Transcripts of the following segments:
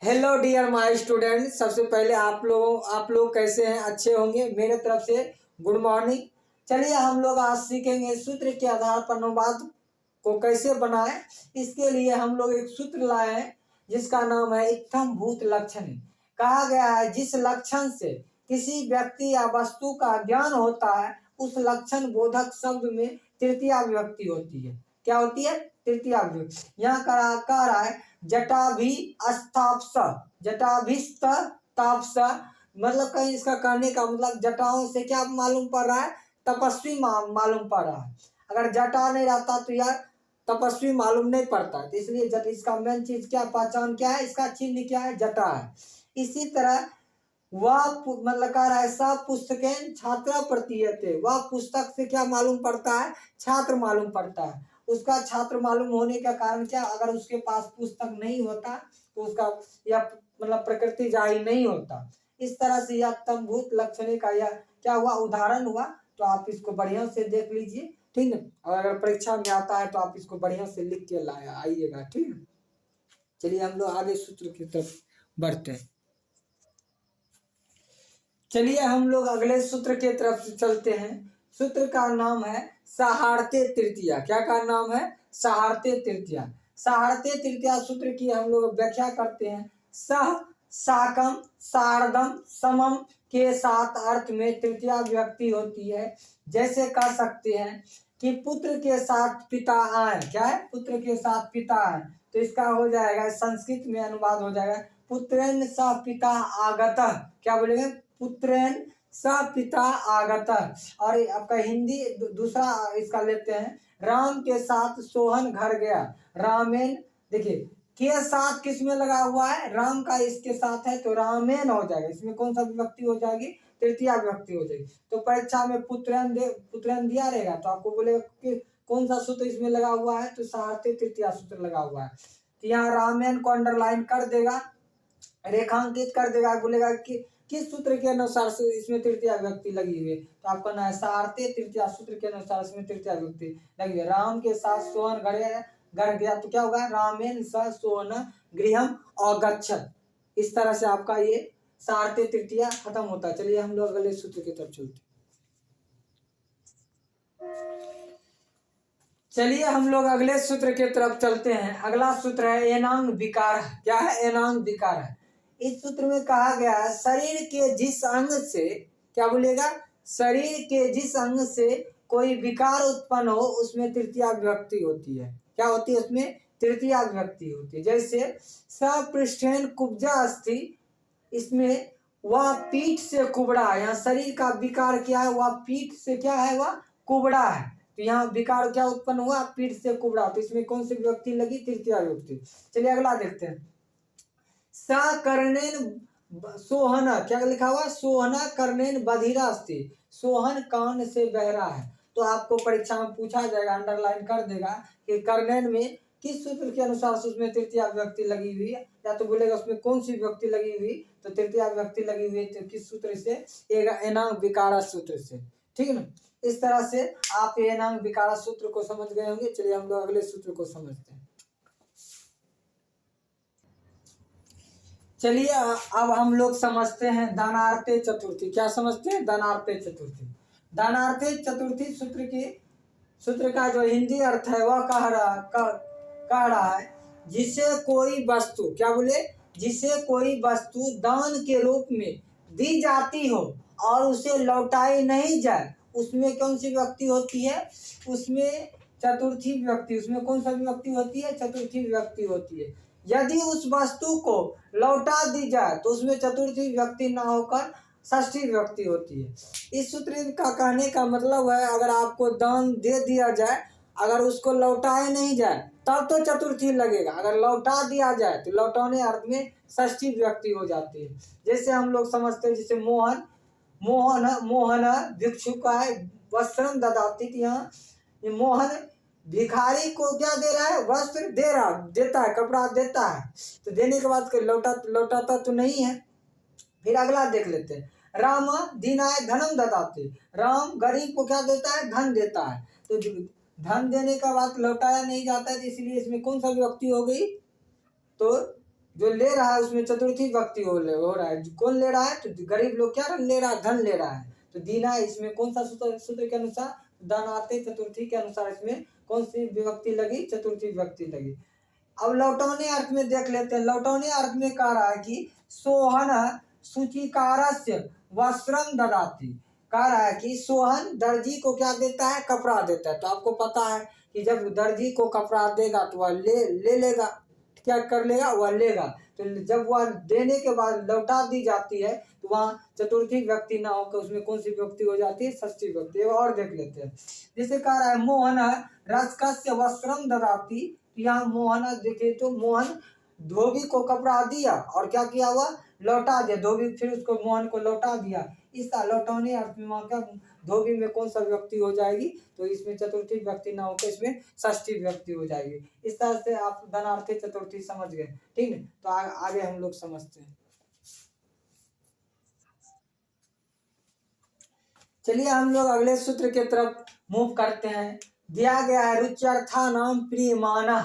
Hello dear my student. सबसे पहले आप लोग कैसे हैं? अच्छे होंगे। मेरे तरफ से गुड मॉर्निंग। चलिए हम लोग आज सीखेंगे सूत्र के आधार पर अनुवाद को कैसे बनाएं। इसके लिए हम लोग एक सूत्र लाए हैं जिसका नाम है इत्थम भूत लक्षण। कहा गया है जिस लक्षण से किसी व्यक्ति या वस्तु का ज्ञान होता है उस लक्षण बोधक शब्द में तृतीया विभक्ति होती है। क्या होती है? तृतीया विभक्ति। यहाँ कह रहा है जटाभिस्ताप्स, मतलब कहीं इसका कहने का मतलब जटाओं से क्या मालूम पड़ रहा है? तपस्वी मालूम पड़ रहा है। अगर जटा नहीं रहता तो यार तपस्वी मालूम नहीं पड़ता, तो इसलिए इसका मेन चीज क्या, पहचान क्या है, इसका चिन्ह क्या है? जटा है। इसी तरह वह मतलब कह रहा है सब पुस्तकें छात्रा प्रतीयते, वह पुस्तक से क्या मालूम पड़ता है? छात्र मालूम पड़ता है। उसका छात्र मालूम होने का कारण क्या? अगर उसके पास पुस्तक नहीं होता तो उसका यह मतलब प्रकृति जाहिर नहीं होता। इस तरह से यह तंभूत लक्षण का यह क्या हुआ? उदाहरण हुआ। तो आप इसको बढ़िया से देख लीजिए, ठीक है। और अगर परीक्षा में आता है तो आप इसको बढ़िया से लिख के आइएगा, ठीक है। चलिए हम लोग आगे सूत्र की तरफ बढ़ते हैं। चलिए हम लोग अगले सूत्र के तरफ चलते हैं। सूत्र का नाम है सहारते तृतीया। क्या का नाम है? सहारते तृतीया। सहारते तृतीया सूत्र की हम लोग व्याख्या करते हैं। सह, साकम, सार्धम, समम के साथ अर्थ में तृतीया विभक्ति होती है। जैसे कह सकते हैं कि पुत्र के साथ पिता आए। क्या है? पुत्र के साथ पिता आए, तो इसका हो जाएगा, संस्कृत में अनुवाद हो जाएगा पुत्रेण सह पिता आगतः। क्या बोलेंगे? पुत्रेण स पिता आगतः। और आपका हिंदी दूसरा इसका लेते हैं, राम के साथ सोहन घर गया। रामेन, देखिए के साथ किस में लगा हुआ है? राम का इसके साथ है तो रामेन हो जाएगा। इसमें कौन सा विभक्ति हो जाएगी? तृतीया विभक्ति हो जाएगी। तो परीक्षा में पुत्रेण दिया रहेगा तो आपको बोलेगा कि कौन सा सूत्र इसमें लगा हुआ है? तो सहारते तृतीया सूत्र लगा हुआ है। तो यहाँ रामेन को अंडरलाइन कर देगा, रेखांकित कर देगा, बोलेगा कि किस सूत्र के अनुसार से इसमें तृतीया विभक्ति लगी हुई है। तो आपका ना है सहारते तृतीया सूत्र के अनुसार इसमें तृतीया विभक्ति लगी है। राम के साथ सोहन घर गया तो क्या होगा? रामेन स सोहन गृहम अगच्छत्। इस तरह से आपका ये सहारते तृतीया खत्म होता है। चलिए हम लोग अगले सूत्र की तरफ चलते। चलिए हम लोग अगले सूत्र की तरफ चलते हैं। अगला सूत्र है एनांग विकार। क्या है? एनांग विकार है। इस सूत्र में कहा गया है शरीर के जिस अंग से, क्या बोलेगा? शरीर के जिस अंग से कोई विकार उत्पन्न हो उसमें तृतीया विभक्ति होती है। क्या होती है? उसमें तृतीया विभक्ति होती है। जैसे सपृष्ठेन कुब्जा अस्थि, इसमें वह पीठ से कुबड़ा है। यहाँ शरीर का विकार क्या है? वह पीठ से क्या है? वह कुबड़ा है। तो यहाँ विकार क्या उत्पन्न हुआ? पीठ से कुबड़ा। तो इसमें कौन सी विभक्ति लगी? तृतीया विभक्ति। चलिए अगला देखते हैं। सकर्णेन सोहन, क्या लिखा हुआ? सोहना कर्णेन बधिरा अस्ति, सोहन कान से बहरा है। तो आपको परीक्षा में पूछा जाएगा, अंडरलाइन कर देगा कि कर्णेन में किस सूत्र के अनुसार से उसमें तृतीया विभक्ति लगी हुई है, या तो बोलेगा उसमें कौन सी विभक्ति लगी हुई, तो तृतीया विभक्ति लगी हुई है तो किस सूत्र से? एनांग विकारा सूत्र से, ठीक है ना। इस तरह से आप एनांग विकारा सूत्र को समझ गए होंगे। चलिए हम लोग अगले सूत्र को समझते हैं। चलिए अब हम लोग समझते हैं दानार्थे चतुर्थी। क्या समझते हैं? दानार्थे चतुर्थी। दानार्थे चतुर्थी सूत्र का जो हिंदी अर्थ है वह कह रहा है जिसे कोई वस्तु, क्या बोले? जिसे कोई वस्तु दान के रूप में दी जाती हो और उसे लौटाई नहीं जाए, उसमें कौन सी विभक्ति होती है? उसमें चतुर्थी विभक्ति। उसमें कौन सा विभक्ति होती है? चतुर्थी विभक्ति होती है। यदि उस वस्तु को लौटा दी जाए तो उसमें चतुर्थी विभक्ति ना होकर षष्ठी विभक्ति होती है। इस सूत्र का कहने का मतलब है अगर आपको दान दे दिया जाए, अगर उसको लौटाया नहीं जाए तब तो चतुर्थी लगेगा, अगर लौटा दिया जाए तो लौटाने अर्थ में षष्ठी विभक्ति हो जाती है। जैसे हम लोग समझते हैं, जैसे मोहन भिक्षुकाय वस्त्रम ददाति। यहाँ मोहन भिखारी को क्या दे रहा है? वस्त्र देता है, कपड़ा देता है। तो देने के बाद लौटाता तो नहीं है। फिर अगला देख लेते हैं। राम दीनाय धनम ददाति, राम गरीब को क्या देता है? धन देता है। तो धन देने का बाद लौटाया नहीं जाता है, तो इसलिए इसमें कौन सा विभक्ति हो गई? तो जो ले रहा है उसमें चतुर्थी विभक्ति हो रहा है। कौन ले रहा है? तो गरीब लोग क्या ले रहा है? धन ले रहा है। तो दीना इसमें कौन सा सूत्र के अनुसार? दानार्थे चतुर्थी के अनुसार इसमें कौन सी विभक्ति लगी? चतुर्थी विभक्ति लगी। अब लौटौने अर्थ में देख लेते हैं। लौटौने अर्थ में कह रहा है कि सोहन सूचीकारस्य वस्त्रम ददाति। कह रहा है कि सोहन दर्जी को क्या देता है? कपड़ा देता है। तो आपको पता है कि जब दर्जी को कपड़ा देगा तो वह ले लेगा, क्या कर लेगा? वह लेगा। तो जब वह देने के बाद लौटा दी जाती है तो वहाँ चतुर्थी विभक्ति ना होकर उसमें कौन सी विभक्ति हो जाती है? षष्ठी विभक्ति। और देख लेते हैं। जैसे कह रहा है मोहन रजकस्य वस्त्रम ददाति। यहाँ मोहन देखिए तो मोहन धोबी को कपड़ा दिया और क्या किया? हुआ लौटा दिया। धोबी फिर उसको मोहन को लौटा दिया। इस लौटाने अर्थ में वहाँ क्या धोबी में कौन सा विभक्ति हो जाएगी? तो इसमें चतुर्थी विभक्ति ना होकर इसमें षष्ठी विभक्ति हो जाएगी। इस तरह से आप धनार्थी चतुर्थी समझ गए, ठीक है। तो आगे हम लोग समझते हैं। चलिए हम लोग अगले सूत्र के तरफ मूव करते हैं। दिया गया है रुच्यर्था नाम प्रियमाना।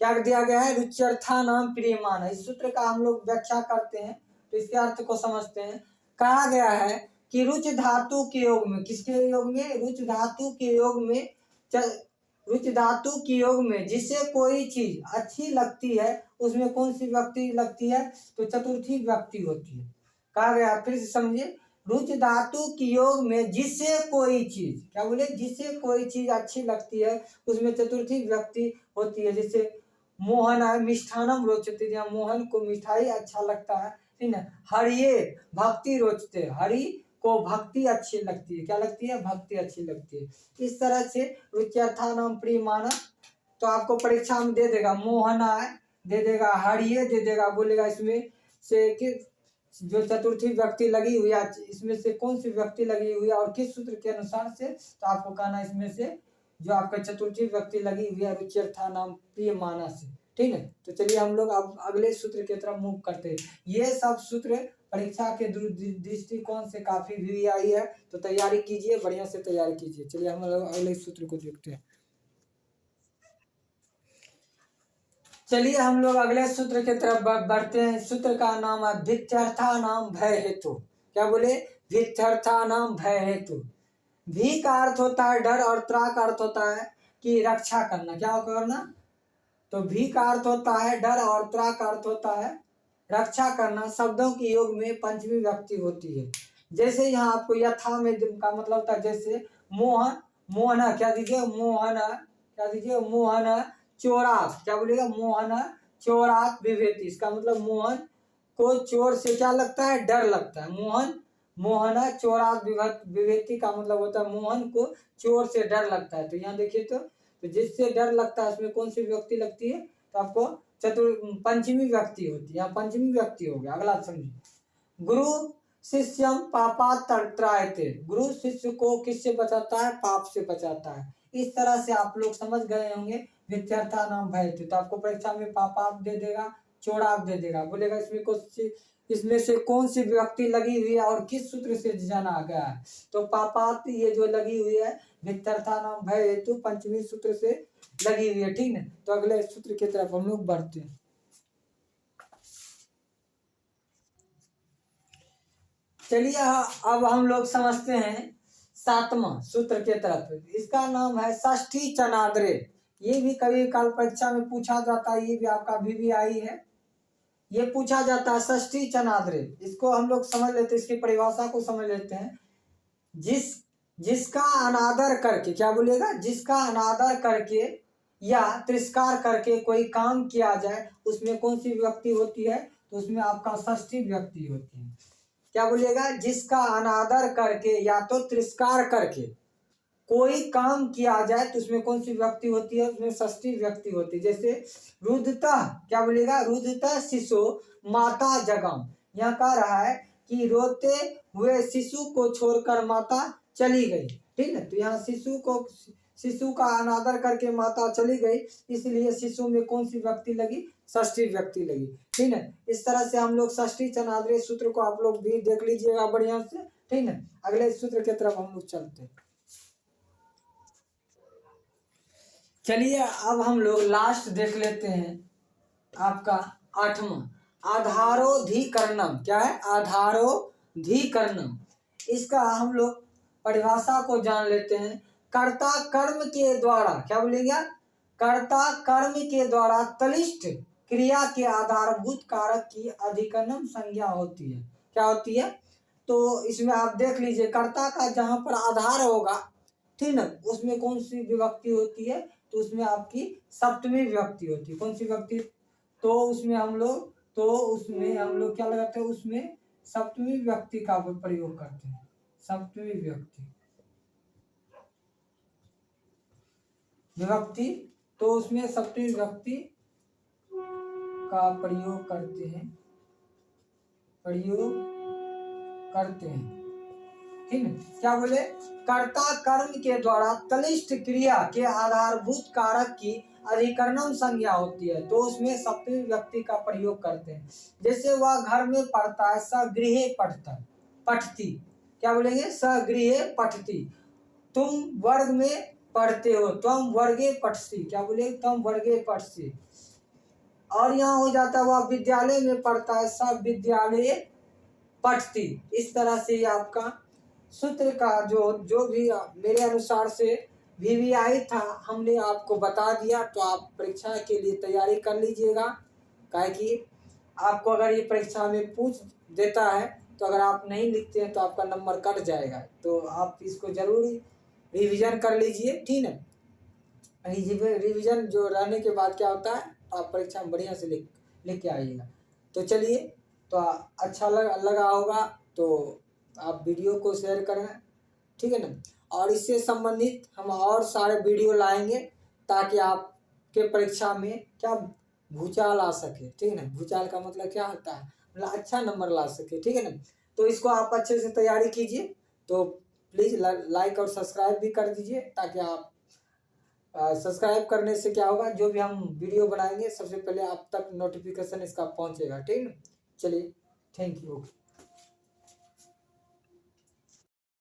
क्या दिया गया है? रुच्यर्था नाम प्रियमाना। इस सूत्र का हम लोग व्याख्या करते हैं तो इसके अर्थ को समझते हैं। कहा गया है कि रुच धातु के योग में, किसके योग में? रुच धातु के योग में, रुच धातु के योग में जिससे कोई चीज अच्छी लगती है उसमें कौन सी विभक्ति लगती है? तो चतुर्थी विभक्ति होती है। कहा गया, फिर से समझिए, रुच धातु के योग में जिससे कोई चीज, क्या बोले? जिससे कोई चीज अच्छी लगती है उसमें चतुर्थी विभक्ति होती है। जैसे मोहन है मिष्ठानम रोचते, जहाँ मोहन को मिठाई अच्छा लगता है, ठीक है। हरिये भक्ति रोचते, हरि को भक्ति अच्छी लगती है। क्या लगती है? भक्ति अच्छी लगती है। इस तरह से रुच्यर्था नाम प्रियमाना। तो आपको परीक्षा में दे देगा मोहना दे देगा, हरिये दे देगा, बोलेगा इसमें से कि जो चतुर्थी विभक्ति लगी हुई है इसमें से कौन सी विभक्ति लगी हुई है और किस सूत्र के अनुसार से? तो आपको कहना इसमें से जो आपका चतुर्थी विभक्ति लगी हुई है रुच्यर्था नाम प्रियमाना से, ठीक है। तो चलिए हम लोग अब अगले सूत्र की तरफ मूव करते हैं। ये सब सूत्र परीक्षा के दृष्टिकोण से काफी भी आई है, तो तैयारी कीजिए, बढ़िया से तैयारी कीजिए। चलिए हम लोग अगले सूत्र को देखते हैं। चलिए हम लोग अगले सूत्र की तरफ बढ़ते हैं। सूत्र का नाम है भित्यर्था नाम भय हेतु। क्या बोले? भित्यर्था नाम भय हेतु। भी का अर्थ होता है डर और त्रा का अर्थ होता है कि रक्षा करना। क्या करना? तो भी का अर्थ होता है डर और त्रा का अर्थ होता है रक्षा करना। शब्दों के योग में पंचमी विभक्ति होती है। जैसे यहाँ आपको यथा में का मतलब होता है, जैसे मोहन, मोहना क्या दीजिए? मोहना क्या दीजिए? मोहन चोरात। क्या बोलेगा? मोहन चोरात विभेति। इसका मतलब मोहन को चोर से क्या लगता है? डर लगता है। मोहना चोरात विभेति का मतलब होता है मोहन को चोर से डर लगता है। तो यहाँ देखिए तो जिससे डर लगता है उसमें कौन सी विभक्ति लगती है? तो आपको पंचमी विभक्ति होती है। यहाँ पंचमी विभक्ति हो गया। अगला समझिए, गुरु शिष्यम पापात त्रायते। गुरु शिष्य को किससे बचाता है? पाप से बचाता है। इस तरह से आप लोग समझ गए होंगे भित्यर्था नाम भयते। तो आपको परीक्षा में पापाप दे देगा, चोराप दे देगा, बोलेगा इसमें से कौन सी विभक्ति लगी हुई है और किस सूत्र से जाना गया है? तो पापात ये जो लगी हुई है भित्यर्था नाम भय हेतु पंचमी सूत्र से लगी हुई है, ठीक है। तो अगले सूत्र की तरफ हम लोग बढ़ते हैं। चलिए अब हम लोग समझते हैं 7वां सूत्र के तरफ। इसका नाम है षष्ठी चनाद्रे। ये भी कभी काल परीक्षा में पूछा जाता है, ये भी आपका VVI है, ये पूछा जाता है षष्ठी चनाद्रे। इसको हम लोग समझ लेते हैं, इसकी परिभाषा को समझ लेते हैं। जिसका अनादर करके, क्या बोलेगा? जिसका अनादर करके या तिरस्कार करके कोई काम किया जाए उसमें कौन सी विभक्ति होती है? तो उसमें आपका षष्ठी विभक्ति होती है। क्या बोलिएगा? जिसका अनादर करके या तो तिरस्कार करके कोई काम किया जाए तो उसमें कौन सी विभक्ति होती है? उसमें षष्ठी विभक्ति होती है। जैसे रुदता, क्या बोलिएगा? रुदता शिशु माता जगम। यह कह रहा है कि रोते हुए शिशु को छोड़कर माता चली गई, ठीक है। तो यहाँ शिशु का अनादर करके माता चली गई, इसलिए शिशु में कौन सी विभक्ति लगी? षष्ठी विभक्ति लगी, ठीक है। इस तरह से हम लोग षष्ठी चनाद्रे सूत्र को आप लोग भी देख लीजिएगा बढ़िया से, ठीक है। अगले सूत्र की तरफ हम लोग चलते हैं। चलिए अब हम लोग लास्ट देख लेते हैं आपका 8वां आधारोधिकरणम। क्या है? आधारोधिकरणम। इसका हम लोग परिभाषा को जान लेते हैं। कर्ता कर्म के द्वारा, क्या बोलेंगे? कर्ता कर्म के द्वारा तलिष्ट क्रिया के आधारभूत कारक की अधिकरणम संज्ञा होती है। क्या होती है? तो इसमें आप देख लीजिए, कर्ता का जहां पर आधार होगा, ठीक ना, उसमें कौन सी विभक्ति होती है? तो उसमें आपकी सप्तमी विभक्ति होती है। कौन सी विभक्ति? तो उसमें हम लोग क्या लगाते हैं? उसमें सप्तमी विभक्ति का प्रयोग करते हैं। सप्तमी विभक्ति, तो उसमें सप्तमी विभक्ति का प्रयोग करते हैं, ठीक है। क्या बोले? कर्ता कर्म के द्वारा तलिष्ट क्रिया के आधारभूत कारक की अधिकरणम संज्ञा होती है, तो उसमें सप्तमी विभक्ति का प्रयोग करते हैं। जैसे वह घर में पढ़ता है, सगृहे पठती। क्या बोलेंगे? सगृहे पठती। तुम वर्ग में पढ़ते हो, त्वम वर्गे पठसी। क्या बोले? त्वम वर्गे पठसी। और यहाँ हो जाता है वह विद्यालय में पढ़ता है, सब विद्यालय पठती। इस तरह से आपका सूत्र का जो भी मेरे अनुसार से VVI था, हमने आपको बता दिया। तो आप परीक्षा के लिए तैयारी कर लीजिएगा, काहे कि आपको अगर ये परीक्षा में पूछ देता है, तो अगर आप नहीं लिखते हैं तो आपका नंबर कट जाएगा। तो आप इसको जरूर रिवीजन कर लीजिए, ठीक है। रिवीजन जो रहने के बाद क्या होता है, आप परीक्षा में बढ़िया से लिख के आइएगा। तो चलिए, तो अच्छा लगा होगा तो आप वीडियो को शेयर करें, ठीक है ना। और इससे संबंधित हम और सारे वीडियो लाएंगे, ताकि आपके परीक्षा में क्या भूचाल आ सके, ठीक है ना। भूचाल का मतलब क्या होता है? मतलब अच्छा नंबर ला सके, ठीक है ना। तो इसको आप अच्छे से तैयारी कीजिए। तो प्लीज़ लाइक और सब्सक्राइब भी कर दीजिए, ताकि आप सब्सक्राइब करने से क्या होगा, जो भी हम वीडियो बनाएंगे सबसे पहले आप तक नोटिफिकेशन इसका पहुंचेगा, ठीक है। चलिए, थैंक यू।